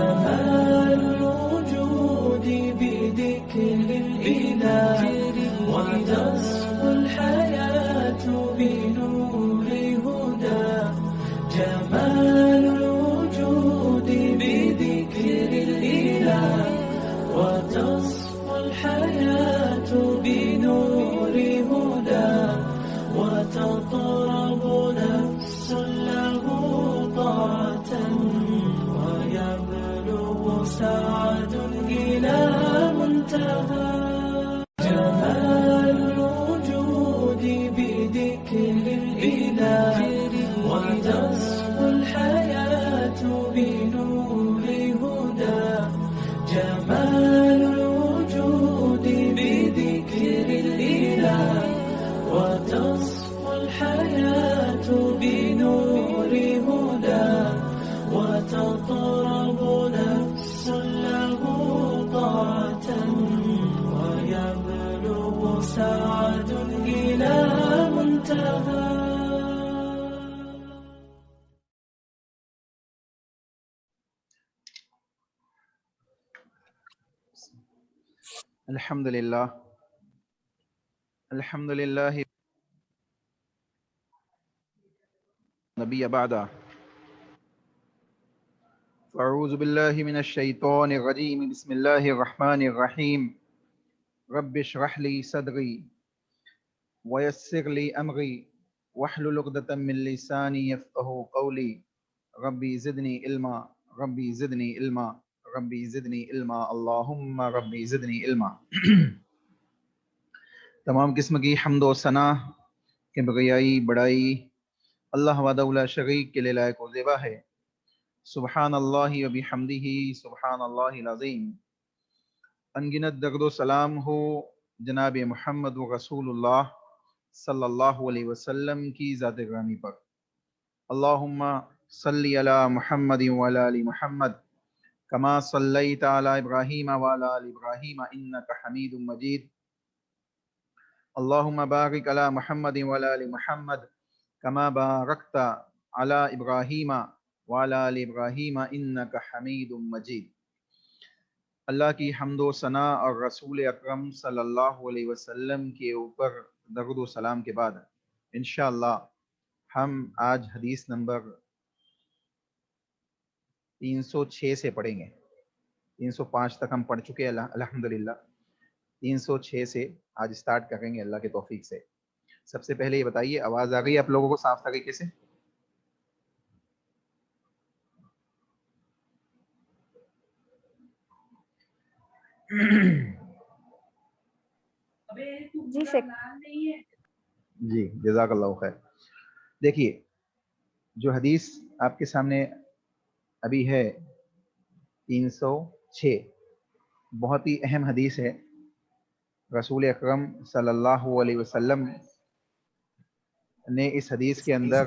جمال الوجود بذكر الإله وتصفو الحياة بنور هدى. جمال الوجود بذكر الإله وتصفو الحياة بنور هدى. وتطرب نفس له طاعة ويبلغ سعد إلى منتهى. جمال الوجود بذكر الإله وتصفو الحياة بنور هدى. جمال الوجود بذكر الإله وتصفو الحياة بنور هدى. وتطرب نفس له طاعة ويبلغ سعد إلى منتهى. الحمد لله نبی بعد. اعوذ باللہ من الشیطان الرجیم. بسم اللہ الرحمن الرحیم. رب اشرح لی صدری ویسر لی امری واحلل عقدۃ من لسانی یفقہوا قولی. ربی زدنی علما ربی زدنی علما ربی زدنی علما اللہم ربی زدنی علما. تمام قسم کی حمد و ثنا کبریائی بڑائی اللہ وحدہ لا شریک کے لیے لائق و زیبا ہے. سبحان اللہ و بحمدہ سبحان اللہ العظیم. انگنت درد و سلام ہو جناب محمد و رسول اللہ صلی اللہ علیہ وسلم کی ذات گرامی پر. اللہم صلی علی محمد وعلی آل محمد کما صلیت علی ابراہیم وعلی آل ابراہیم انک حمید مجید. اللہم بارک علی محمد وعلی آل محمد کما بارکت علی ابراہیم وعلی آل ابراہیم انک حمید مجید. اللہ کی حمد و ثنا اور رسول اکرم صلی اللہ علیہ وسلم کے اوپر درود و سلام کے بعد انشاءاللہ ہم آج حدیث نمبر 306 سے پڑھیں گے. 305 تک ہم پڑھ چکے الحمدللہ. 306 سے آج سٹارٹ کریں گے اللہ کے توفیق سے. سب سے پہلے یہ بتائیے آواز آ گئی ہے آپ لوگوں کو صاف طریقے سے؟ جی جزاک اللہ خیر. دیکھیے جو حدیث آپ کے سامنے ابھی ہے 306 بہت ہی اہم حدیث ہے. رسول اکرم صلی اللہ علیہ وسلم نے اس حدیث کے اندر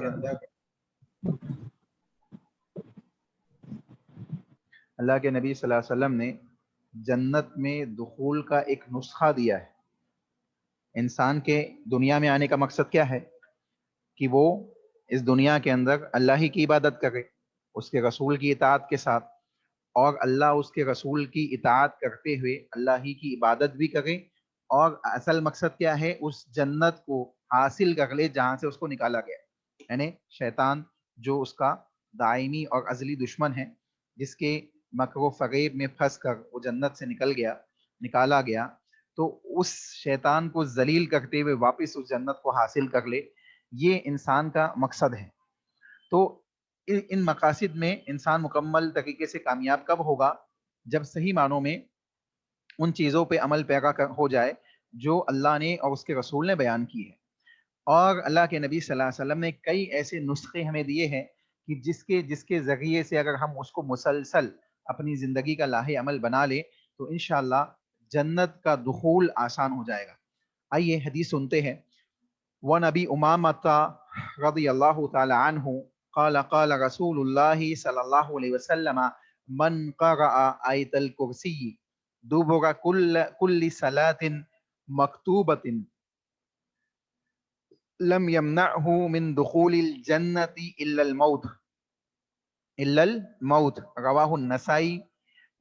اللہ کے نبی صلی اللہ علیہ وسلم نے جنت میں دخول کا ایک نسخہ دیا ہے. انسان کے دنیا میں آنے کا مقصد کیا ہے؟ کہ وہ اس دنیا کے اندر اللہ ہی کی عبادت کرے اس کے رسول کی اطاعت کے ساتھ، اور اللہ اس کے رسول کی اطاعت کرتے ہوئے اللہ ہی کی عبادت بھی کرے، اور اصل مقصد کیا ہے؟ اس جنت کو حاصل کر لے جہاں سے اس کو نکالا گیا. یعنی شیطان جو اس کا دائمی اور ازلی دشمن ہے، جس کے مکر و فریب میں پھنس کر وہ جنت سے نکالا گیا، تو اس شیطان کو ذلیل کرتے ہوئے واپس اس جنت کو حاصل کر لے، یہ انسان کا مقصد ہے. تو ان مقاصد میں انسان مکمل طریقے سے کامیاب کب ہوگا؟ جب صحیح معنوں میں ان چیزوں پہ عمل پیرا ہو جائے جو اللہ نے اور اس کے رسول نے بیان کی ہے. اور اللہ کے نبی صلی اللہ علیہ وسلم نے کئی ایسے نسخے ہمیں دیے ہیں کہ جس کے ذریعے سے اگر ہم اس کو مسلسل اپنی زندگی کا لاہ عمل بنا لیں تو انشاءاللہ جنت کا دخول آسان ہو جائے گا. آئیے حدیث سنتے ہیں. وَنَبِي أُمَامَةَ رضی اللہ تعالی عنہ قال قال رسول اللہ صلی اللہ علیہ وسلم من قرأ آیت الکرسی دبر کل صلاة مکتوبۃ لم یمنعہ من دخول الجنة الا الموت رواہ النسائی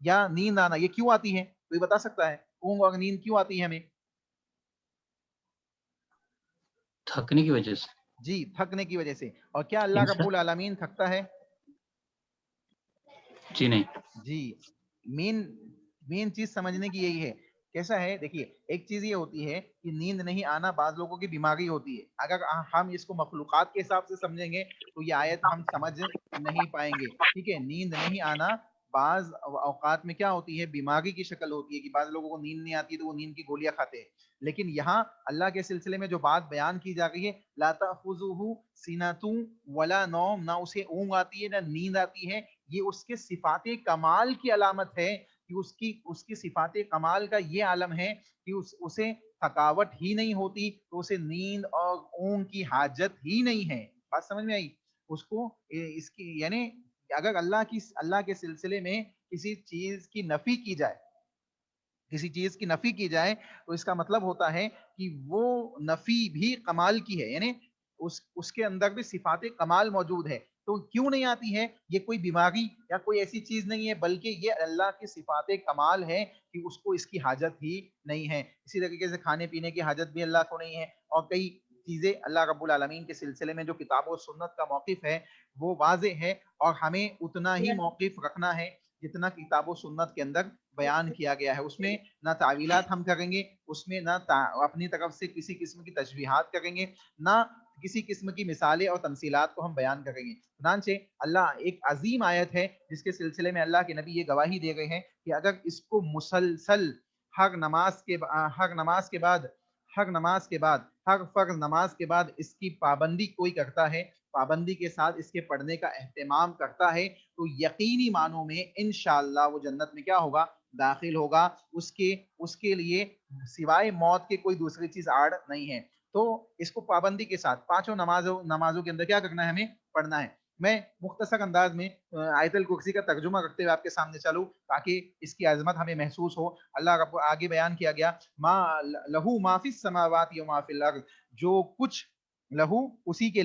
یا نیند آنا یہ کیوں آتی ہے؟ کوئی بتا سکتا ہے اونگ اور نیند کیوں آتی ہے ہمیں؟ تھکنے کی وجہ سے. جی تھکنے کی وجہ سے. اور کیا اللہ ٹھیک رب سر. العالمین تھکتا ہے؟ جی نہیں. جی مین چیز سمجھنے کی یہی ہے. کیسا ہے دیکھیے، ایک چیز یہ ہوتی ہے کہ نیند نہیں آنا بعض لوگوں کی بیماری ہوتی ہے. اگر ہم اس کو مخلوقات کے حساب سے سمجھیں گے تو یہ آیت ہم سمجھ نہیں پائیں گے. ٹھیک ہے، نیند نہیں آنا بعض اوقات میں کیا ہوتی ہے، بیماری کی شکل ہوتی ہے کہ بعض لوگوں کو نیند نہیں آتی تو وہ نیند کی گولیاں کھاتے ہیں. لیکن یہاں اللہ کے سلسلے میں جو بات بیان کی جا رہی ہے، لا تأخذہ سینۃ ولا نوم، نہ اسے اونگ آتی ہے نہ نیند آتی ہے. یہ اس کے صفات کمال کی علامت ہے کہ اس کی صفات کمال کا یہ عالم ہے کہ اسے تھکاوٹ ہی نہیں ہوتی، تو اسے نیند اور اونگ کی حاجت ہی نہیں ہے. بات سمجھ میں آئی؟ اس کو اس کی یعنی اگر اللہ کے سلسلے میں کسی چیز کی نفی کی جائے، کسی چیز کی نفی کی جائے تو اس کا مطلب ہوتا ہے کہ وہ نفی بھی کمال کی ہے، یعنی اس کے اندر بھی صفات کمال موجود ہے. تو کیوں نہیں آتی ہے؟ یہ کوئی بیماری یا کوئی ایسی چیز نہیں ہے، بلکہ یہ اللہ کی صفات کمال ہے کہ اس کو اس کی حاجت ہی نہیں ہے. اسی طریقے سے کھانے پینے کی حاجت بھی اللہ کو نہیں ہے. اور کئی چیزیں اللہ رب العالمین کے سلسلے میں جو کتاب و سنت کا موقف ہے وہ واضح ہے، اور ہمیں اتنا ہی موقف رکھنا ہے جتنا کتاب و سنت کے اندر بیان کیا گیا ہے. اس میں نہ تعویلات ہم کریں گے، اس میں نہ اپنی طرف سے کسی قسم کی تشبیہات کریں گے، نہ کسی قسم کی مثالیں اور تمثیلات کو ہم بیان کریں گے. چنانچہ اللہ ایک عظیم آیت ہے جس کے سلسلے میں اللہ کے نبی یہ گواہی دے گئے ہیں کہ اگر اس کو مسلسل ہر نماز کے بعد ہر فرض نماز کے بعد اس کی پابندی کوئی کرتا ہے، پابندی کے ساتھ اس کے پڑھنے کا اہتمام کرتا ہے، تو یقینی معنوں میں انشاءاللہ وہ جنت میں کیا ہوگا؟ داخل ہوگا. اس کے لیے سوائے موت کے کوئی دوسری چیز آڑ نہیں ہے. تو اس کو پابندی کے ساتھ پانچوں نمازوں کے اندر کیا کرنا ہے؟ ہمیں پڑھنا ہے. میں مختصر انداز میں آیت الکرسی کا ترجمہ کرتے ہوئے آپ کے سامنے چلوں تاکہ اس کی عظمت ہمیں محسوس ہو. اللہ رب آگے بیان کیا گیا، ما لہو ما فی السماوات و ما فی الارض، جو کچھ لہو اسی کے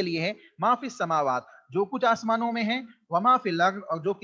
لیے ہے، ما فی السماوات جو کچھ آسمانوں میں ہے، وما فی الارض اور جو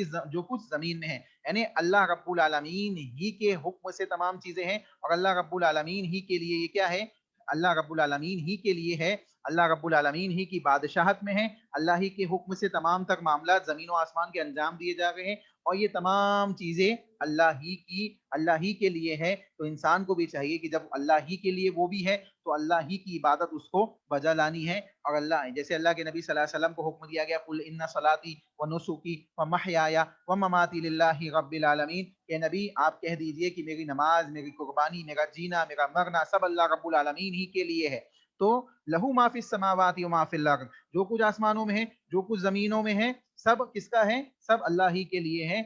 کچھ زمین میں ہے. یعنی اللہ رب العالمین ہی کے حکم سے تمام چیزیں ہیں، اور اللہ رب العالمین ہی کے لیے یہ کیا ہے؟ اللہ رب العالمین ہی کے لیے ہے، اللہ رب العالمین ہی کی بادشاہت میں ہے، اللہ ہی کے حکم سے تمام تر معاملات زمین و آسمان کے انجام دیے جا رہے ہیں، اور یہ تمام چیزیں اللہ ہی کے لیے ہے. تو انسان کو بھی چاہیے کہ جب اللہ ہی کے لیے وہ بھی ہے تو اللہ ہی کی عبادت اس کو بجا لانی ہے. اور اللہ جیسے اللہ کے نبی صلی اللہ علیہ وسلم کو حکم دیا گیا، قل ان صلاتی و نسکی و محیای و مماتی للہ رب العالمین، کہ نبی آپ کہہ دیجئے کہ میری نماز، میری قربانی، میرا جینا، میرا مرنا سب اللہ رب العالمین ہی کے لیے ہے. تو لہو ما فی السماوات و ما فی الارض، جو کچھ آسمانوں میں ہے، جو کچھ زمینوں میں ہے، سب کس کا ہے؟ سب اللہ ہی کے لیے ہے.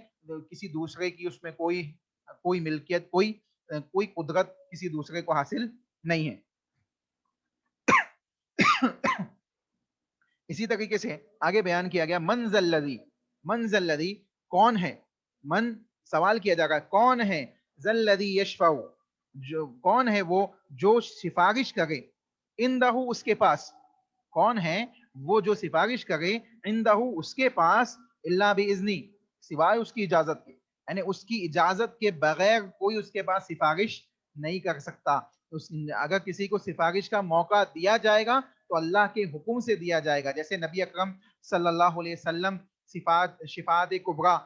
کسی دوسرے کی اس میں کوئی ملکیت، کوئی قدرت کسی دوسرے کو حاصل نہیں ہے. اسی طریقے سے آگے بیان کیا گیا، من ذا الذی کون ہے؟ من سوال کیا جا رہا ہے کون ہے؟ ذا الذی یشفع جو کون ہے وہ جو سفارش کرے، عندہ اس کے پاس. کون ہے وہ جو سفارش کرے، عندہ اس کے پاس، الا باذنی سوائے اس کی اجازت کے. یعنی اس کی اجازت کے بغیر کوئی اس کے پاس سفارش نہیں کر سکتا. اگر کسی کو سفارش کا موقع دیا جائے گا تو اللہ کے حکم سے دیا جائے گا. جیسے نبی اکرم صلی اللہ علیہ وسلم شفاعت کبریٰ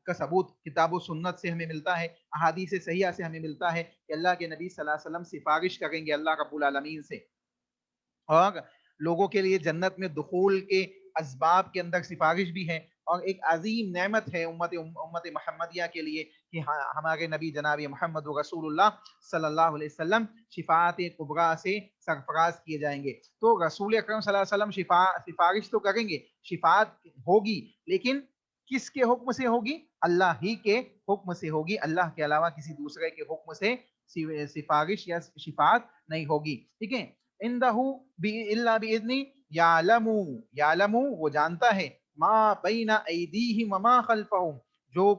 کا ثبوت کتاب و سنت سے ہمیں ملتا ہے، احادیث صحیحہ سے ہمیں ملتا ہے کہ اللہ کے نبی صلی اللہ علیہ وسلم سفارش کریں گے اللہ رب العالمین سے. اور لوگوں کے لیے جنت میں دخول کے اسباب کے اندر سفارش بھی ہے، اور ایک عظیم نعمت ہے امت محمدیہ کے لیے کہ ہمارے نبی جناب محمد رسول اللہ صلی اللہ علیہ وسلم شفاعت کبریٰ سے سرفراز کیے جائیں گے. تو رسول اکرم صلی اللہ علیہ وسلم سفارش تو کریں گے، شفاعت ہوگی، لیکن کس کے حکم سے ہوگی؟ اللہ ہی کے حکم سے ہوگی. اللہ کے علاوہ کسی دوسرے کے حکم سے سفارش یا شفاعت نہیں ہوگی. ٹھیک ہے. عندہ الا باذنی، یعلم وہ جانتا ہے، ما بین ایدیہم وما خلفہم جو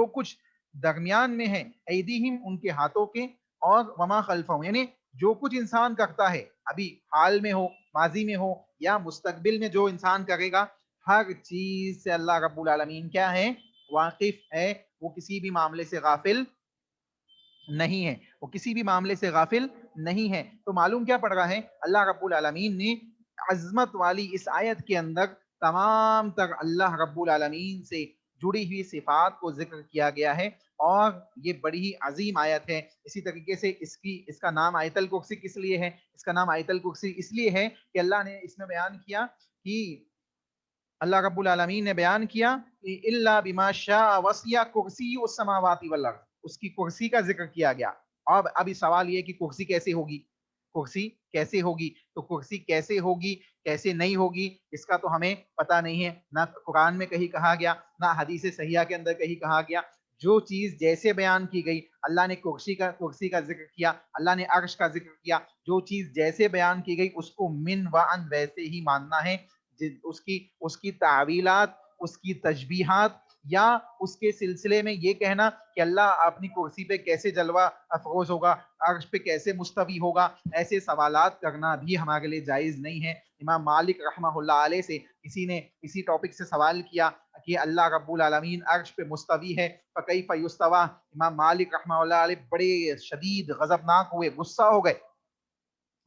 کچھ درمیان میں ہے، ایدیہم ان کے ہاتھوں کے، اور وما خلفہم یعنی جو کچھ انسان کرتا ہے، ابھی حال میں ہو، ماضی میں ہو یا مستقبل میں جو انسان کرے گا، ہر چیز سے اللہ رب العالمین کیا ہے؟ واقف ہے، وہ کسی بھی معاملے سے غافل نہیں ہے، وہ کسی بھی معاملے سے غافل نہیں ہے۔ تو معلوم کیا پڑ رہا ہے، اللہ رب العالمین نے عظمت والی اس آیت کے اندر تمام تر اللہ رب العالمین سے جڑی ہوئی صفات کو ذکر کیا گیا ہے، اور یہ بڑی ہی عظیم آیت ہے۔ اسی طریقے سے اس کا نام آیت الکرسی کس لیے ہے؟ اس کا نام آیت الکرسی اس لیے ہے کہ اللہ نے اس میں بیان کیا کہ اللہ رب العالمین نے بیان کیا کہ الا بما شاء وسع کرسی السماوات والارض، اس کی کرسی کا ذکر کیا گیا۔ اور ابھی سوال یہ کہ کرسی کیسے ہوگی، کرسی کیسے ہوگی؟ تو کرسی کیسے ہوگی، کیسے نہیں ہوگی، اس کا تو ہمیں پتہ نہیں ہے، نہ قرآن میں کہیں کہا گیا، نہ حدیث صحیحہ کے اندر کہیں کہا گیا۔ جو چیز جیسے بیان کی گئی، اللہ نے کرسی کا ذکر کیا، اللہ نے عرش کا ذکر کیا، جو چیز جیسے بیان کی گئی اس کو من و ان ویسے ہی ماننا ہے۔ اس کی تعویلات، اس کی تشبیہات، یا اس کے سلسلے میں یہ کہنا کہ اللہ اپنی کرسی پہ کیسے جلوہ افروز ہوگا، عرش پہ کیسے مستوی ہوگا، ایسے سوالات کرنا بھی ہمارے لیے جائز نہیں ہے۔ امام مالک رحمہ اللہ علیہ سے کسی نے اسی ٹاپک سے سوال کیا کہ اللہ رب العالمین عرش پہ مستوی ہے، فکیف یستوی؟ امام مالک رحمہ اللہ علیہ بڑے شدید غضبناک ہوئے، غصہ ہو گئے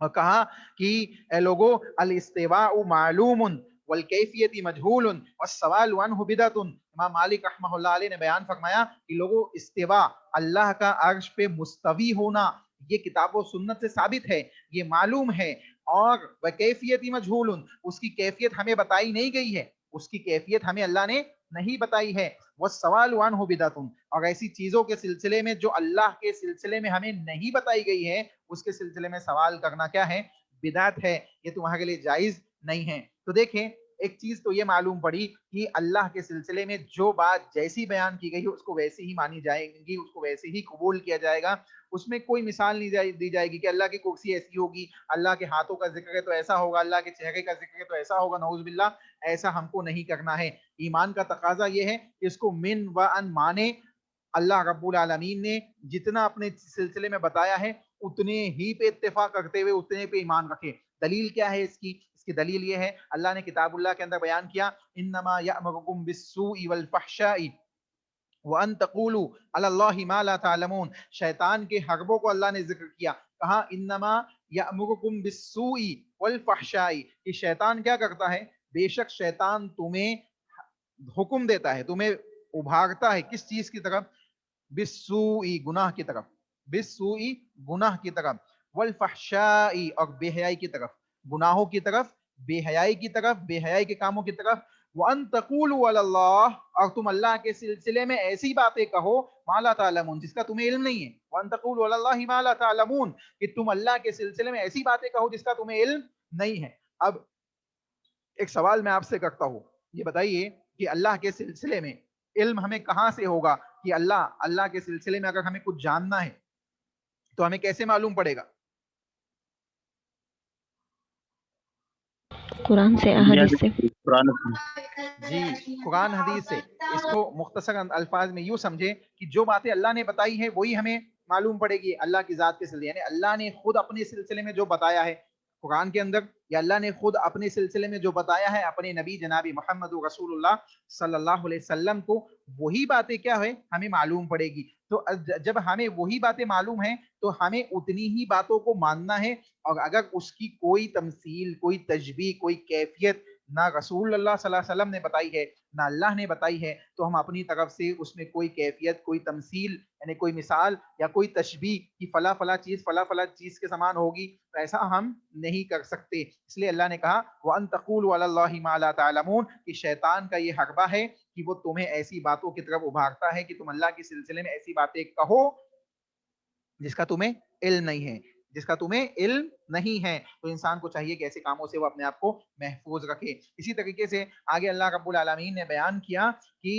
اور کہا کہ اے لوگو، الاستواء معلوم والکیفیت مجہول والسوال عنہ بدعۃ۔ امام مالک رحمہ اللہ علیہ نے بیان فرمایا کہ لوگو، استواء اللہ کا عرش پہ مستوی ہونا یہ کتاب و سنت سے ثابت ہے، یہ معلوم ہے، اور وکیفیت مجہول، اس کی کیفیت ہمیں بتائی نہیں گئی ہے، اس کی کیفیت ہمیں اللہ نے نہیں بتائی ہے۔ والسوال عنہ بدعۃ، اور ایسی چیزوں کے سلسلے میں جو اللہ کے سلسلے میں ہمیں نہیں بتائی گئی ہے، اس کے سلسلے میں سوال کرنا کیا ہے؟ بدعت ہے، یہ تمہارے لیے جائز نہیں ہے۔ تو دیکھیں، ایک چیز تو یہ معلوم پڑی کہ اللہ کے سلسلے میں جو بات جیسی بیان کی گئی ہے اس کو ویسے ہی مانی جائے گی، اس کو ویسے ہی قبول کیا جائے گا۔ اس میں کوئی مثال نہیں دی جائے گی کہ اللہ کی کرسی ایسی ہوگی، اللہ کے ہاتھوں کا ذکر ہے تو ایسا ہوگا، اللہ کے چہرے کا ذکر ہے تو ایسا ہوگا، نعوذ باللہ، ایسا ہم کو نہیں کرنا ہے۔ ایمان کا تقاضا یہ ہے کہ اس کو من و ان مانے۔ اللہ رب العالمین نے جتنا اپنے سلسلے میں بتایا ہے اتنے ہی پہ اتفاق کرتے ہوئے اتنے پہ ایمان رکھے۔ دلیل کیا ہے اس کی دلیل یہ ہے، اللہ نے کتاب اللہ کے اندر بیان کیا، انما یأمرکم بالسوء والفحشاء وَأَن تَقُولُوا عَلَى اللَّهِ مَا لَا تَعْلَمُونَ۔ شیطان کے حربوں کو اللہ نے ذکر کیا، کہا انما یأمرکم بالسوء والفحشاء، کہ شیطان کیا کرتا ہے؟ بے شک شیطان تمہیں حکم دیتا ہے، تمہیں ابھارتا ہے کس چیز کی طرف؟ بالسوء، گناہ کی طرف، بالسوء گناہ کی طرف، والفحشاء اور بے حیائی کی طرف، گناہوں کی طرف، بے حیائی کی طرف، بے حیائی کے کاموں کی طرف۔ وَأَن تَقُولُوا عَلَى اللَّهِ، اور تم اللہ کے سلسلے میں ایسی باتیں کہو مَا لَا تَعْلَمُونَ، جس کا تمہیں علم نہیں ہے۔ وَأَن تَقُولُوا عَلَى اللَّهِ مَا لَا تَعْلَمُونَ، کہ تم اللہ کے سلسلے میں ایسی باتیں کہو جس کا تمہیں علم نہیں ہے۔ اب ایک سوال میں آپ سے کرتا ہوں، یہ بتائیے کہ اللہ کے سلسلے میں علم ہمیں کہاں سے ہوگا؟ کہ اللہ کے سلسلے میں اگر ہمیں کچھ جاننا ہے تو ہمیں کیسے معلوم پڑے گا؟ قرآن سے، احادیث سے۔ جی، قرآن حدیث سے۔ اس کو مختصر الفاظ میں یوں سمجھے کہ جو باتیں اللہ نے بتائی ہے وہی ہمیں معلوم پڑے گی اللہ کی ذات کے سلسلے، یعنی اللہ نے خود اپنے سلسلے میں جو بتایا ہے قرآن کے اندر، یا اللہ نے خود اپنے سلسلے میں جو بتایا ہے اپنے نبی جناب محمد رسول اللہ صلی اللہ علیہ وسلم کو، وہی باتیں کیا ہے؟ ہمیں معلوم پڑے گی۔ تو جب ہمیں وہی باتیں معلوم ہیں تو ہمیں اتنی ہی باتوں کو ماننا ہے، اور اگر اس کی کوئی تمثیل، کوئی تشبیہ، کوئی کیفیت نہ رسول اللہ صلی اللہ علیہ وسلم نے بتائی ہے نہ اللہ نے بتائی ہے، تو ہم اپنی طرف سے اس میں کوئی کیفیت، کوئی تمثیل، یعنی کوئی مثال یا کوئی تشبیہ کہ فلاں فلاں چیز کے سامان ہوگی، تو ایسا ہم نہیں کر سکتے۔ اس لیے اللہ نے کہا وَأَن تَقُولُوا عَلَى اللَّهِ مَا لَا تَعْلَمُونَ، کہ شیطان کا یہ حربہ ہے کہ وہ تمہیں ایسی باتوں کی طرف ابھارتا ہے کہ تم اللہ کے سلسلے میں ایسی باتیں کہو جس کا تمہیں علم نہیں ہے، جس کا تمہیں علم نہیں ہے۔ تو انسان کو چاہیے کہ ایسے کاموں سے وہ اپنے آپ کو محفوظ رکھے۔ اسی طریقے سے آگے اللہ رب العالمین نے بیان کیا کہ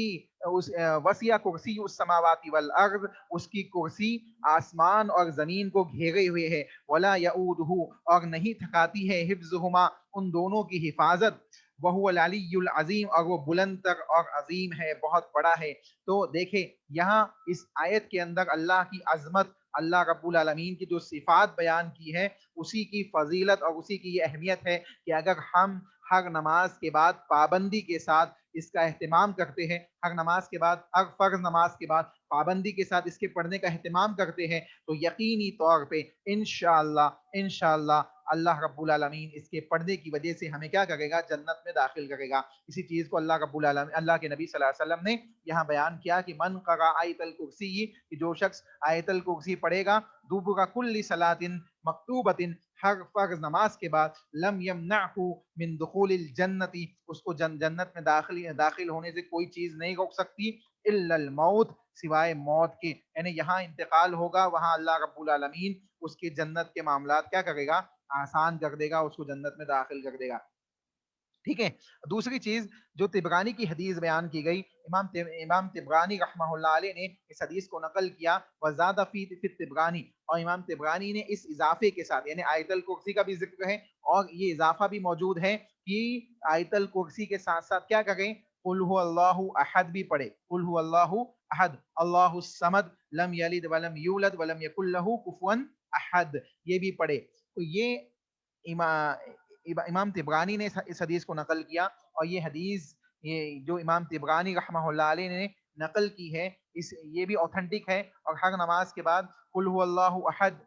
وسیع کرسی السماوات والارض، اس کی کرسی آسمان اور زمین کو گھیرے ہوئے ہے، ولا یؤودہ، اور نہیں تھکاتی ہے حفظہما، ان دونوں کی حفاظت، وہو العلی العظیم، اور وہ بلند تر اور عظیم ہے، بہت بڑا ہے۔ تو دیکھیں یہاں اس آیت کے اندر اللہ کی عظمت، اللہ رب العالمین کی جو صفات بیان کی ہے، اسی کی فضیلت اور اسی کی یہ اہمیت ہے کہ اگر ہم ہر نماز کے بعد پابندی کے ساتھ اس کا اہتمام کرتے ہیں، ہر نماز کے بعد، ہر فرض نماز کے بعد پابندی کے ساتھ اس کے پڑھنے کا اہتمام کرتے ہیں، تو یقینی طور پہ انشاءاللہ اللہ رب العالمین اس کے پڑھنے کی وجہ سے ہمیں کیا کرے گا؟ جنت میں داخل کرے گا۔ اسی چیز کو اللہ رب العالمین، اللہ کے نبی صلی اللہ علیہ وسلم نے یہاں بیان کیا کہ من قرأ آیت الکرسی، کہ جو شخص آیت الکرسی پڑھے گا دوبرہ کل صلاۃ مکتوبۃ، ہر فرض نماز کے بعد، لم یمنعہ من دخول الجنت، اس کو جنت میں داخل ہونے سے کوئی چیز نہیں روک سکتی، الا الموت، سوائے موت کے، یعنی یہاں انتقال ہوگا، وہاں اللہ رب العالمین اس کے جنت کے معاملات کیا کرے گا؟ آسان کر دے گا، اس کو جنت میں داخل کر دے گا۔ ٹھیک ہے، دوسری چیز جو طبرانی کی حدیث بیان کی گئی، امام طبرانی رحمہ اللہ علیہ نے اس حدیث کو نقل کیا، وزاد فی طبرانی، اور امام طبرانی نے اس اضافے کے ساتھ، یعنی آیت الکرسی کا بھی ذکر ہے اور یہ اضافہ بھی موجود ہے کہ آیت الکرسی کے ساتھ ساتھ کیا کریں؟ قل هو اللہ احد بھی پڑھے، قل هو اللہ احد اللہ الصمد لم یلد ولم یولد ولم یکن لہ کفوا احد، یہ بھی پڑھے۔ تو یہ امام طبرانی نے اس حدیث کو نقل کیا، اور یہ حدیث جو امام طبرانی رحمہ اللہ علیہ نے نقل کی ہے، یہ بھی اوتھنٹک ہے، اور ہر نماز کے بعد قل هو اللہ احد،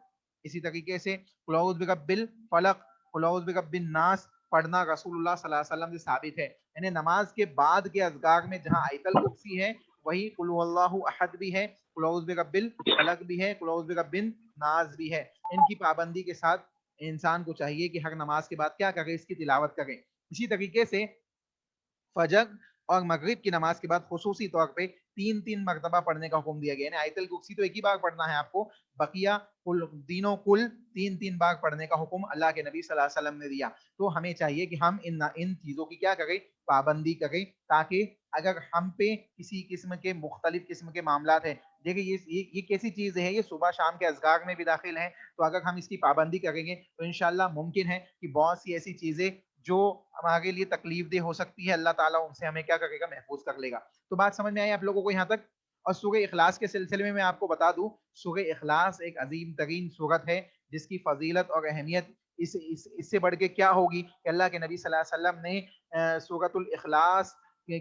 اسی طریقے سے قل اعوذ برب الفلق، قل اعوذ برب الناس پڑھنا رسول اللہ صلی اللہ علیہ وسلم سے ثابت ہے۔ یعنی نماز کے بعد کے اذکار میں جہاں آیت الکرسی ہے، وہی قل هو اللہ احد بھی ہے، قل اعوذ برب الفلق بھی ہے، قل اعوذ برب الناس بھی ہے۔ ان کی پابندی کے ساتھ انسان کو چاہیے کہ ہر نماز کے بعد کیا کرے؟ اس کی تلاوت کرے۔ اسی طریقے سے فجر اور مغرب کی نماز کے بعد خصوصی طور پہ 3 مرتبہ پڑھنے کا حکم دیا گیا، یعنی آیت الکرسی تو ایک ہی بار پڑھنا ہے آپ کو، بقیہ تینوں کل 3 بار پڑھنے کا حکم اللہ کے نبی صلی اللہ علیہ وسلم نے دیا۔ تو ہمیں چاہیے کہ ہم ان چیزوں کی کیا کریں؟ پابندی کریں، تاکہ اگر ہم پہ کسی قسم کے مختلف قسم کے معاملات ہیں، دیکھیں یہ کیسی چیز ہے، یہ صبح شام کے اذکار میں بھی داخل ہے، تو اگر ہم اس کی پابندی کریں گے تو انشاءاللہ ممکن ہے کہ بہت سی ایسی چیزیں جو ہمارے لیے تکلیف دہ ہو سکتی ہے، اللہ تعالیٰ ان سے ہمیں کیا کرے گا؟ محفوظ کر لے گا۔ تو بات سمجھ میں آئی آپ لوگوں کو یہاں تک؟ اور سورہ اخلاص کے سلسلے میں آپ کو بتا دوں، سورہ اخلاص ایک عظیم ترین سورت ہے، جس کی فضیلت اور اہمیت اس سے بڑھ کے کیا ہوگی کہ اللہ کے نبی صلی اللہ علیہ وسلم نے سورۃ الاخلاص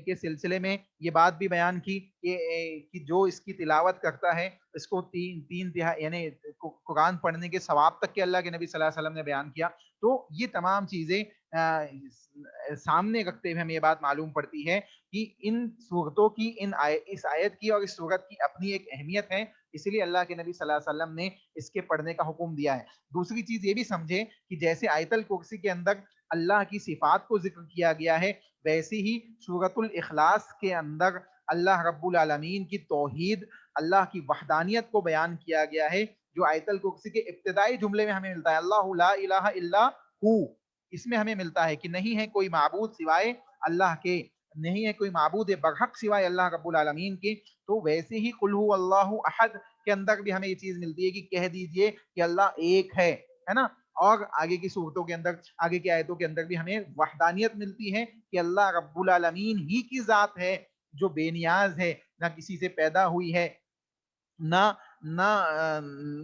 کے سلسلے میں یہ بات بھی بیان کی کہ جو اس کی تلاوت کرتا ہے اس کو تین تہائی، یعنی قرآن پڑھنے کے ثواب تک کے اللہ کے نبی صلی اللہ علیہ وسلم نے بیان کیا۔ تو یہ تمام چیزیں سامنے رکھتے ہوئے ہمیں یہ بات معلوم پڑتی ہے کہ ان صورتوں کی، اس آیت کی اور اس صورت کی اپنی ایک اہمیت ہے، اسی لیے اللہ کے نبی صلی اللہ علیہ وسلم نے اس کے پڑھنے کا حکم دیا ہے۔ دوسری چیز یہ بھی سمجھے کہ جیسے آیت الکرسی کے اندر اللہ کی صفات کو ذکر کیا گیا ہے، ویسے ہی سورۃ الاخلاص کے اندر اللہ رب العالمین کی توحید، اللہ کی وحدانیت کو بیان کیا گیا ہے، جو آیت الکرسی کے ابتدائی جملے میں ہمیں ملتا ہے، اللہ لا الہ الا ہو، اس میں ہمیں ملتا ہے کہ نہیں ہے کوئی معبود سوائے اللہ کے، نہیں ہے کوئی معبود برحق سوائے اللہ رب العالمین کے۔ تو ویسے ہی قل هو اللہ احد کے اندر بھی ہمیں یہ چیز ملتی ہے کہ کہہ دیجئے کہ اللہ ایک ہے نا۔ اور آگے کی صورتوں کے اندر، آگے کی آیتوں کے اندر بھی ہمیں وحدانیت ملتی ہے کہ اللہ رب العالمین ہی کی ذات ہے جو بے نیاز ہے، نہ کسی سے پیدا ہوئی ہے، نہ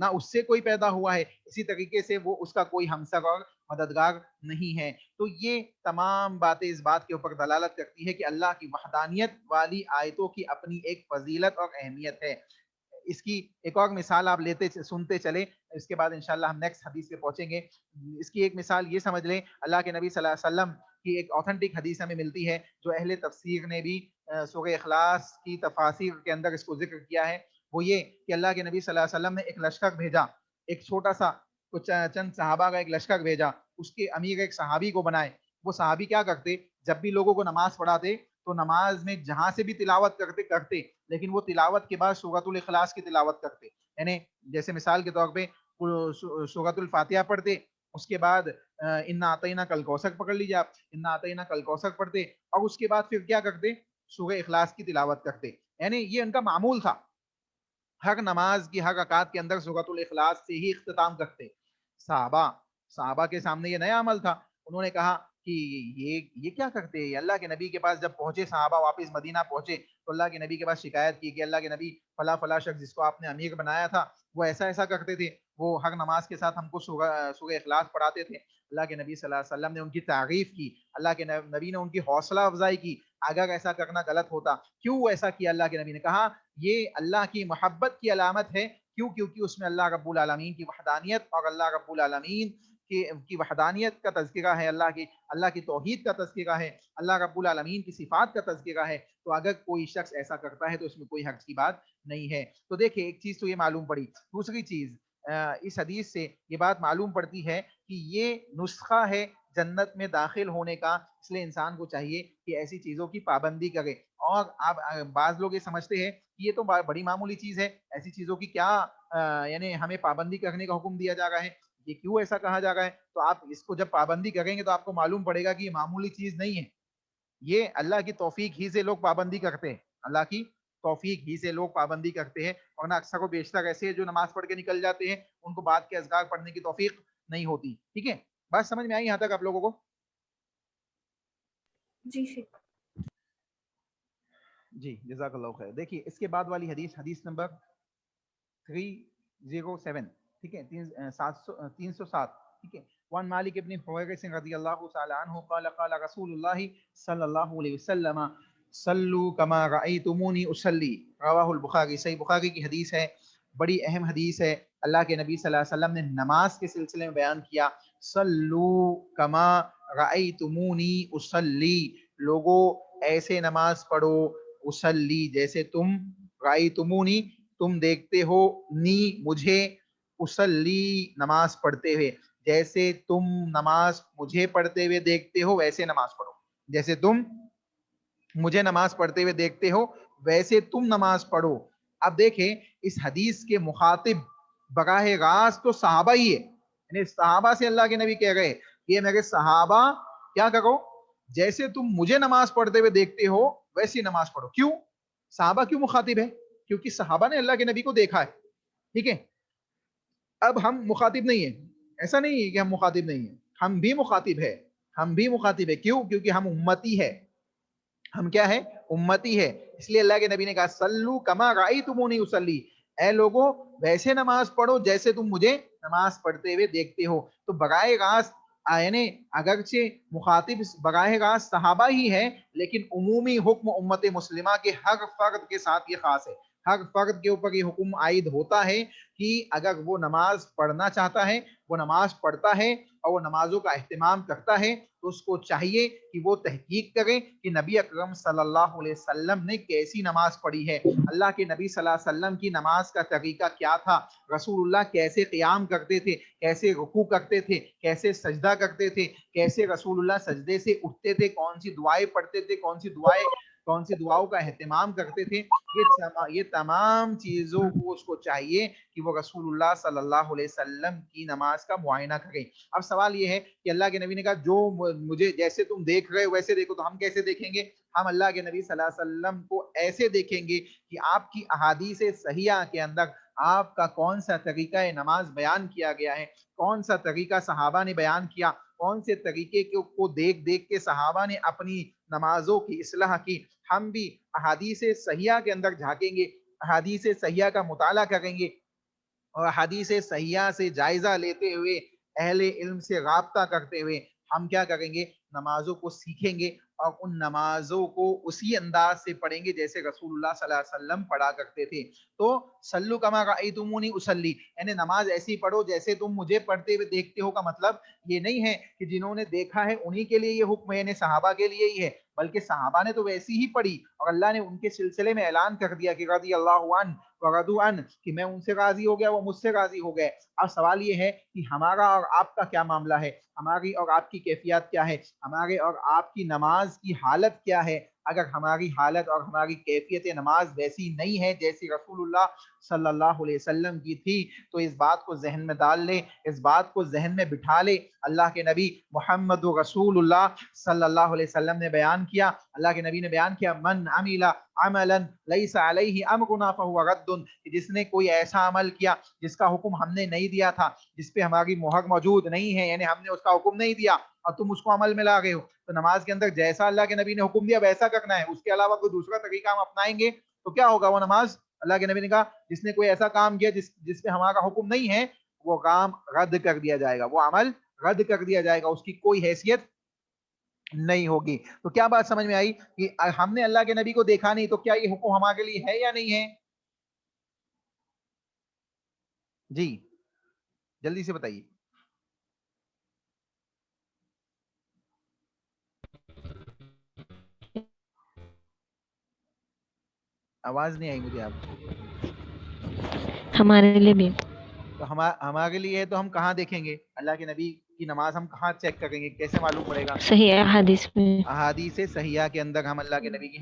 اس سے کوئی پیدا ہوا ہے، اسی طریقے سے وہ اس کا کوئی ہمسر اور مددگار نہیں ہے۔ تو یہ تمام باتیں اس بات کے اوپر دلالت کرتی ہے کہ اللہ کی وحدانیت والی آیتوں کی اپنی ایک فضیلت اور اہمیت ہے۔ اس کی ایک اور مثال آپ سنتے چلیں، اس کے بعد انشاءاللہ ہم نیکسٹ حدیث پہ پہنچیں گے۔ اس کی ایک مثال یہ سمجھ لیں، اللہ کے نبی صلی اللہ علیہ وسلم کی ایک اوتھنٹک حدیث ہمیں ملتی ہے، جو اہل تفسیر نے بھی سورہ اخلاص کی تفاسیر کے اندر اس کو ذکر کیا ہے۔ وہ یہ کہ اللہ کے نبی صلی اللہ علیہ وسلم نے ایک لشکر بھیجا، ایک چھوٹا سا چند صحابہ کا ایک لشکر بھیجا، اس کے امیر ایک صحابی کو بنائے۔ وہ صحابی کیا کرتے؟ جب بھی لوگوں کو نماز پڑھاتے تو نماز میں جہاں سے بھی تلاوت کرتے، لیکن وہ تلاوت کے بعد سورۃ الاخلاص کی تلاوت کرتے، یعنی جیسے مثال کے طور پہ سورۃ الفاتحہ پڑھتے، اس کے بعد انا اعطیناک الکوثر پکڑ لیجیے آپ، انا اعطیناک الکوثر پڑھتے، اور اس کے بعد پھر کیا کرتے؟ سورہ اخلاص کی تلاوت کرتے۔ یعنی یہ ان کا معمول تھا، ہر نماز کی ہر رکعت کے اندر سورۃ الاخلاص سے ہی اختتام کرتے۔ صحابہ کے سامنے یہ نیا عمل تھا، انہوں نے کہا کہ یہ کیا کرتے ہیں؟ اللہ کے نبی کے پاس جب پہنچے صحابہ، واپس مدینہ پہنچے تو اللہ کے نبی کے پاس شکایت کی کہ اللہ کے نبی فلاں شخص جس کو آپ نے امیر بنایا تھا وہ ایسا کرتے تھے، وہ ہر نماز کے ساتھ ہم کو سورہ اخلاص پڑھاتے تھے. اللہ کے نبی صلی اللہ علیہ وسلم نے ان کی تعریف کی, اللہ کے نبی نے ان کی حوصلہ افزائی کی. اگر ایسا کرنا غلط ہوتا, کیوں ایسا کیا؟ اللہ کے نبی نے کہا یہ اللہ کی محبت کی علامت ہے. کیوں؟ کیونکہ اس میں اللہ رب العالمین کی وحدانیت اور اللہ رب العالمین کی وحدانیت کا تذکرہ ہے, اللہ کی توحید کا تذکرہ ہے, اللہ رب العالمین کی صفات کا تذکرہ ہے. تو اگر کوئی شخص ایسا کرتا ہے تو اس میں کوئی حرج کی بات نہیں ہے. تو دیکھیں ایک چیز تو یہ معلوم پڑی. دوسری چیز اس حدیث سے یہ بات معلوم پڑتی ہے کہ یہ نسخہ ہے جنت میں داخل ہونے کا, اس لیے انسان کو چاہیے کہ ایسی چیزوں کی پابندی کرے. اور آپ بعض لوگ یہ سمجھتے ہیں کہ یہ تو بڑی معمولی چیز ہے, ایسی چیزوں کی کیا یعنی ہمیں پابندی کرنے کا حکم دیا جا رہا ہے, یہ کیوں ایسا کہا جا رہا ہے؟ تو آپ اس کو جب پابندی کریں گے تو آپ کو معلوم پڑے گا کہ یہ معمولی چیز نہیں ہے. یہ اللہ کی توفیق ہی سے لوگ پابندی کرتے ہیں, اللہ کی توفیق ہی سے لوگ پابندی کرتے ہیں, ورنہ اکثر و بیشتر ایسے ہیں جو نماز پڑھ کے نکل جاتے ہیں, ان کو بعد کے اذکار پڑھنے کی توفیق نہیں ہوتی. ٹھیک ہے, بات سمجھ میں آئی یہاں تک آپ لوگوں کو؟ جی شیخ. جی جزاک اللہ خیر. دیکھیے اس کے بعد والی حدیث, حدیث نمبر 307, ٹھیک ہے, 307, ٹھیک ہے. وان مالک ابن حویرث رضی اللہ تعالی عنہ قال قال رسول اللہ صلی اللہ علیہ وسلم صلو کما رأیتمونی اصلی, رواہ البخاری. صحیح بخاری کی حدیث ہے, بڑی اہم حدیث ہے. اللہ کے نبی صلی اللہ علیہ وسلم نے نماز کے سلسلے میں بیان کیا, صلو کما رأیتمونی اصلی, لوگو ایسے نماز پڑھو, اصلی جیسے تم, رأیتمونی تم دیکھتے ہو, نی مجھے, اصلی نماز پڑھتے ہوئے, جیسے تم نماز مجھے پڑھتے ہوئے دیکھتے ہو ویسے نماز پڑھو. جیسے تم مجھے نماز پڑھتے ہوئے دیکھتے ہو ویسے تم نماز پڑھو. اب دیکھیں اس حدیث کے مخاطب براہ راست تو صحابہ ہی ہے, یعنی صحابہ سے اللہ کے نبی کہہ رہے کہ میرے صحابہ کیا کرو, جیسے تم مجھے نماز پڑھتے ہوئے دیکھتے ہو ویسی نماز پڑھو. کیوں صحابہ کیوں مخاطب ہے؟ کیونکہ صحابہ نے اللہ کے نبی کو دیکھا ہے. ٹھیک ہے, اب ہم مخاطب نہیں ہیں, ایسا نہیں ہے کہ ہم مخاطب نہیں ہیں, ہم بھی مخاطب ہے, ہم بھی مخاطب ہے. کیوں؟ کیونکہ ہم امتی ہے. ہم کیا ہے؟ امتی ہے. اس لیے اللہ کے نبی نے کہا صلو کما رأیتمونی اصلی, اے لوگوں ویسے نماز پڑھو جیسے تم مجھے نماز پڑھتے ہوئے دیکھتے ہو. تو براہ راست یعنی اگرچہ مخاطب براہ راست صحابہ ہی ہے, لیکن عمومی حکم امت مسلمہ کے ہر فرد کے ساتھ یہ خاص ہے. ہر فرد کے اوپر یہ حکم عائد ہوتا ہے کہ اگر وہ نماز پڑھنا چاہتا ہے, وہ نماز پڑھتا ہے اور وہ نمازوں کا اہتمام کرتا ہے, تو اس کو چاہیے کہ وہ تحقیق کرے کہ نبی اکرم صلی اللہ علیہ وسلم نے کیسی نماز پڑھی ہے, اللہ کے نبی صلی اللہ علیہ وسلم کی نماز کا طریقہ کیا تھا, رسول اللہ کیسے قیام کرتے تھے, کیسے رکوع کرتے تھے, کیسے سجدہ کرتے تھے, کیسے رسول اللہ سجدے سے اٹھتے تھے, کون سی دعائیں پڑھتے تھے, کون سی دعاؤں کا اہتمام کرتے تھے. یہ تمام چیزوں کو اس کو چاہیے کہ وہ رسول اللہ صلی اللہ علیہ وسلم کی نماز کا معائنہ کریں. اب سوال یہ ہے کہ اللہ کے نبی نے کہا جو مجھے جیسے تم دیکھ رہے ہو ویسے دیکھو, تو ہم کیسے دیکھیں گے؟ ہم اللہ کے نبی صلی اللہ علیہ وسلم کو ایسے دیکھیں گے کہ آپ کی احادیث صحیحہ کے اندر آپ کا کون سا طریقہ نماز بیان کیا گیا ہے, کون سا طریقہ صحابہ نے بیان کیا, کون سے طریقے کو دیکھ دیکھ کے صحابہ نے اپنی نمازوں کی اصلاح کی. ہم بھی احادیث صحیحہ کے اندر جھانکیں گے, احادیث صحیحہ کا مطالعہ کریں گے, اور حدیث صحیحہ سے جائزہ لیتے ہوئے, اہل علم سے رابطہ کرتے ہوئے ہم کیا کریں گے؟ نمازوں کو سیکھیں گے اور ان نمازوں کو اسی انداز سے پڑھیں گے جیسے رسول اللہ صلی اللہ علیہ وسلم پڑھا کرتے تھے. تو صلو کما رأیتمونی اصلی, یعنی نماز ایسی پڑھو جیسے تم مجھے پڑھتے ہوئے دیکھتے ہو, کا مطلب یہ نہیں ہے کہ جنہوں نے دیکھا ہے انہی کے لیے یہ حکم ہے, یعنی صحابہ کے لیے ہی ہے, بلکہ صحابہ نے تو ویسی ہی پڑھی اور اللہ نے ان کے سلسلے میں اعلان کر دیا کہ رضی اللہ عنہ ورضوا عنہ, کہ میں ان سے راضی ہو گیا, وہ مجھ سے راضی ہو گئے. اب سوال یہ ہے کہ ہمارا اور آپ کا کیا معاملہ ہے, ہماری اور آپ کی کیفیت کیا ہے, ہمارے اور آپ کی نماز کی حالت کیا ہے؟ اگر ہماری حالت اور ہماری کیفیت نماز ویسی نہیں ہے جیسی رسول اللہ صلی اللہ علیہ وسلم کی تھی, تو اس بات کو ذہن میں ڈال لے, اس بات کو ذہن میں بٹھا لے. اللہ کے نبی محمد رسول اللہ صلی اللہ علیہ وسلم نے بیان کیا, اللہ کے نبی نے بیان کیا, من عمل عملا لیس علیہ امرنا فہو رد, جس نے کوئی ایسا عمل کیا جس کا حکم ہم نے نہیں دیا تھا, جس پہ ہماری مہر موجود نہیں ہے, یعنی ہم نے اس کا حکم نہیں دیا اور تم اس کو عمل میں لا گئے ہو. تو نماز کے اندر جیسا اللہ کے نبی نے حکم دیا ویسا کرنا ہے, اس کے علاوہ کوئی دوسرا طریقہ ہم اپنائیں گے تو کیا ہوگا وہ نماز؟ اللہ کے نبی نے کہا جس نے کوئی ایسا کام کیا جس پہ ہمارا حکم نہیں ہے, وہ کام رد کر دیا جائے گا، وہ عمل رد کر دیا جائے گا، اس کی کوئی حیثیت نہیں ہوگی۔ تو کیا بات سمجھ میں آئی کہ ہم نے اللہ کے نبی کو دیکھا نہیں تو کیا یہ حکم ہمارے لیے ہے یا نہیں ہے؟ جی جلدی سے بتائیے، آواز نہیں آئی مجھے آپ کی۔ ہمارے لیے بھی تو ہمارے لیے ہے تو ہم کہاں دیکھیں گے اللہ کے نبی کی نماز؟ ہم کہاں چیک کریں گے؟ کیسے معلوم پڑے گا؟ صحیح احادیث میں احادیث صحیحہ کے اندر ہم اللہ کے نبی کی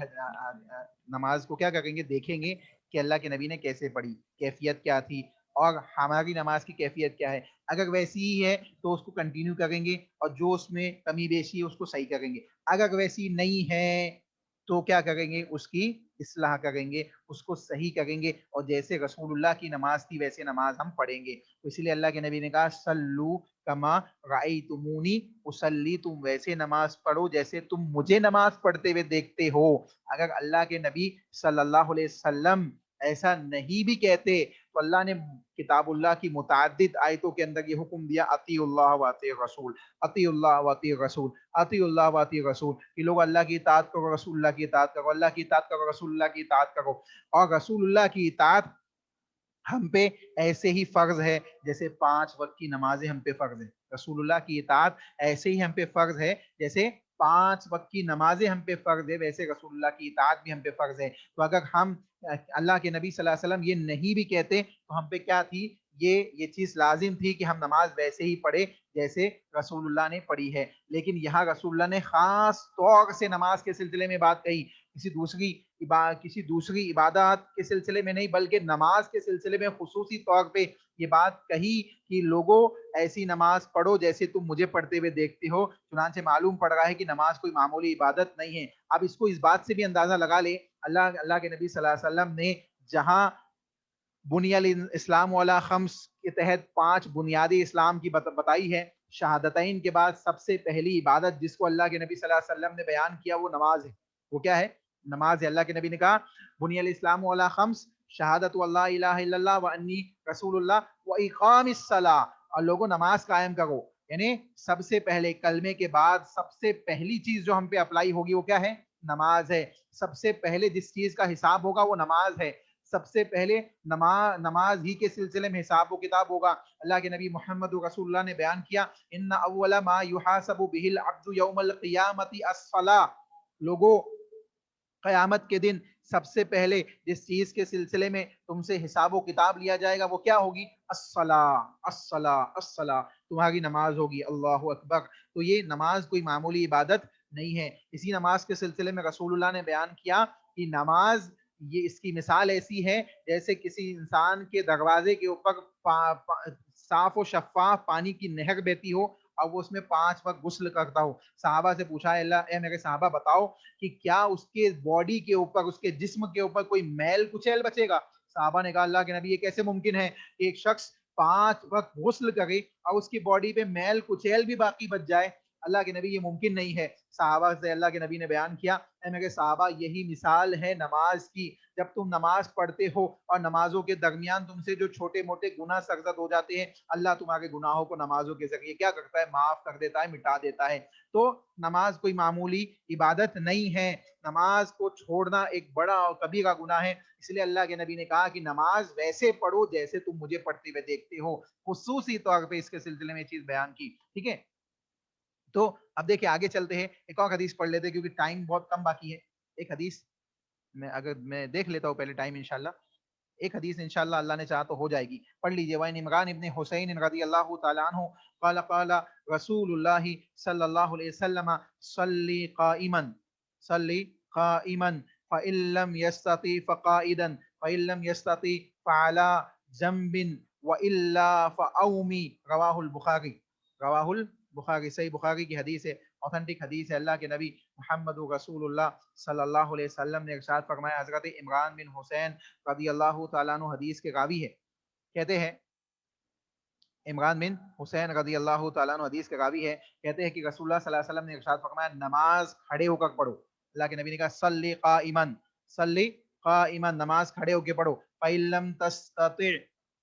نماز کو کیا کریں گے؟ دیکھیں گے کہ اللہ کے نبی نے کیسے پڑھی، کیفیت کیا تھی، اور ہماری نماز کی کیفیت کیا ہے۔ اگر ویسی ہی ہے تو اس کو کنٹینیو کریں گے، اور جو اس میں کمی بیشی ہے اس کو صحیح کریں گے۔ اگر ویسی نہیں ہے تو کیا کریں گے؟ اس کی اصلاح کریں گے، اس کو صحیح کریں گے، اور جیسے رسول اللہ کی نماز تھی ویسے نماز ہم پڑھیں گے۔ اس لیے اللہ کے نبی نے کہا صلو کما رأیتمونی اصلی، تم ویسے نماز پڑھو جیسے تم مجھے نماز پڑھتے ہوئے دیکھتے ہو۔ اگر اللہ کے نبی صلی اللہ علیہ وسلم ایسا نہیں بھی کہتے تو اللہ نے کتاب اللہ کی متعدد آیتوں کے اندر یہ حکم دیا اطیعوا اللہ واطیعوا الرسول، اطیعوا اللہ واطیعوا الرسول، اطیعوا اللہ واطیعوا الرسول، کہ لوگ اللہ کی اطاعت کرو، رسول اللہ کی اطاعت کرو، اللہ کی اطاعت کرو، رسول اللہ کی اطاعت کرو۔ اور رسول اللہ کی اطاعت ہم پہ ایسے ہی فرض ہے جیسے 5 وقت کی نمازیں ہم پہ فرض ہے۔ رسول اللہ کی اطاعت ایسے ہی ہم پہ فرض ہے جیسے 5 وقت کی نمازیں ہم پہ فرض ہے، ویسے رسول اللہ کی اطاعت بھی ہم پہ فرض ہے۔ تو اگر ہم اللہ کے نبی صلی اللہ علیہ وسلم یہ نہیں بھی کہتے تو ہم پہ کیا تھی؟ یہ چیز لازم تھی کہ ہم نماز ویسے ہی پڑھے جیسے رسول اللہ نے پڑھی ہے۔ لیکن یہاں رسول اللہ نے خاص طور سے نماز کے سلسلے میں بات کہی، کسی دوسری عبادات کے سلسلے میں نہیں، بلکہ نماز کے سلسلے میں خصوصی طور پہ یہ بات کہی کہ لوگوں ایسی نماز پڑھو جیسے تم مجھے پڑھتے ہوئے دیکھتے ہو۔ چنانچہ معلوم پڑ رہا ہے کہ نماز کوئی معمولی عبادت نہیں ہے۔ اب اس کو اس بات سے بھی اندازہ لگا لے، اللہ کے نبی صلی اللہ علیہ وسلم نے جہاں بنی الاسلام علی خمس کے تحت 5 بنیادی اسلام کی بتائی ہے، شہادتین کے بعد سب سے پہلی عبادت جس کو اللہ کے نبی صلی اللہ علیہ وسلم نے بیان کیا وہ نماز ہے۔ وہ کیا ہے؟ نماز ہے۔ اللہ کے نبی نے کہا بنی الاسلام علی خمس، شہادت اللہ الہ الا اللہ وانی رسول اللہ واقام الصلاۃ، اور لوگوں نماز قائم کرو۔ یعنی سب سے پہلے کلمے کے بعد سب سے پہلی چیز جو ہم پہ اپلائی ہوگی وہ کیا ہے؟ نماز ہے۔ سب سے پہلے جس چیز کا حساب ہوگا وہ نماز ہے۔ سب سے پہلے نماز ہی کے سلسلے میں حساب و کتاب ہوگا۔ اللہ کے نبی محمد رسول اللہ نے بیان کیا ان اول ما یحاسب به العبد یوم القیامت الصلاۃ، لوگوں قیامت کے دن سب سے پہلے جس چیز کے سلسلے میں تم سے حساب و کتاب لیا جائے گا وہ کیا ہوگی؟ الصلاۃ، الصلاۃ، الصلاۃ، تمہاری نماز ہوگی۔ اللہ اکبر۔ تو یہ نماز کوئی معمولی عبادت نہیں ہے۔ اسی نماز کے سلسلے میں رسول اللہ نے بیان کیا کہ نماز، یہ اس کی مثال ایسی ہے جیسے کسی انسان کے دروازے کے اوپر صاف و شفاف پانی کی نہر بہتی ہو اور وہ اس میں 5 وقت غسل کرتا ہو۔ صحابہ سے پوچھا اے میرے صحابہ بتاؤ کہ کیا اس کے باڈی کے اوپر، اس کے جسم کے اوپر کوئی میل کچیل بچے گا؟ صحابہ نے کہا اللہ کے نبی یہ کیسے ممکن ہے کہ ایک شخص 5 وقت غسل کرے اور اس کی باڈی پہ میل کچیل بھی باقی بچ جائے؟ اللہ کے نبی یہ ممکن نہیں ہے۔ صحابہ سے اللہ کے نبی نے بیان کیا اے میرے صحابہ یہی مثال ہے نماز کی۔ جب تم نماز پڑھتے ہو اور نمازوں کے درمیان تم سے جو چھوٹے موٹے گناہ سرزد ہو جاتے ہیں، اللہ تمہارے گناہوں کو نمازوں کے ذریعے کیا کرتا ہے؟ معاف کر دیتا ہے، مٹا دیتا ہے۔ تو نماز کوئی معمولی عبادت نہیں ہے۔ نماز کو چھوڑنا ایک بڑا اور کبیرہ گناہ ہے۔ اس لیے اللہ کے نبی نے کہا کہ نماز ویسے پڑھو جیسے تم مجھے پڑھتے ہوئے دیکھتے ہو۔ خصوصی طور پہ اس کے سلسلے میں چیز بیان کی، ٹھیک ہے؟ تو اب دیکھیں آگے چلتے ہیں، ایک اور حدیث پڑھ لیتے ہیں کیونکہ ٹائم بہت کم باقی ہے۔ ایک حدیث میں دیکھ لیتا ہوں پہلے ٹائم انشاءاللہ، ایک حدیث انشاءاللہ اللہ نے چاہا تو ہو جائے گی، پڑھ لیجئے۔ وعن عمران ابن حسین رضی اللہ تعالی عنہ قال قال رسول اللہ صلی اللہ علیہ وسلم صلی قائما، صلی قائما فإن لم يستطع فقائدا فإن لم يستطع فعلى جنب وإلا فأومي، رواہ البخاری، رواہ البخاری، صحیح بخاری کی حدیث ہے، اوتھینٹک حدیث ہے۔ اللہ کے نبی محمد رسول اللہ صلی اللہ علیہ وسلم نے ارشاد فرمایا، حضرت عمران بن حسین رضی اللہ تعالیٰ عنہ حدیث کے راوی ہے، کہتے ہیں عمران بن حسین رضی اللہ تعالیٰ عنہ حدیث کے راوی ہے، کہتے ہیں کہ رسول اللہ صلی اللہ علیہ وسلم نے ارشاد فرمایا نماز کھڑے ہو کر پڑھو۔ اللہ کے نبی نے کہا صلی قائما، صلی قائما، نماز کھڑے ہو کے پڑھو۔ فإن لم تستطع،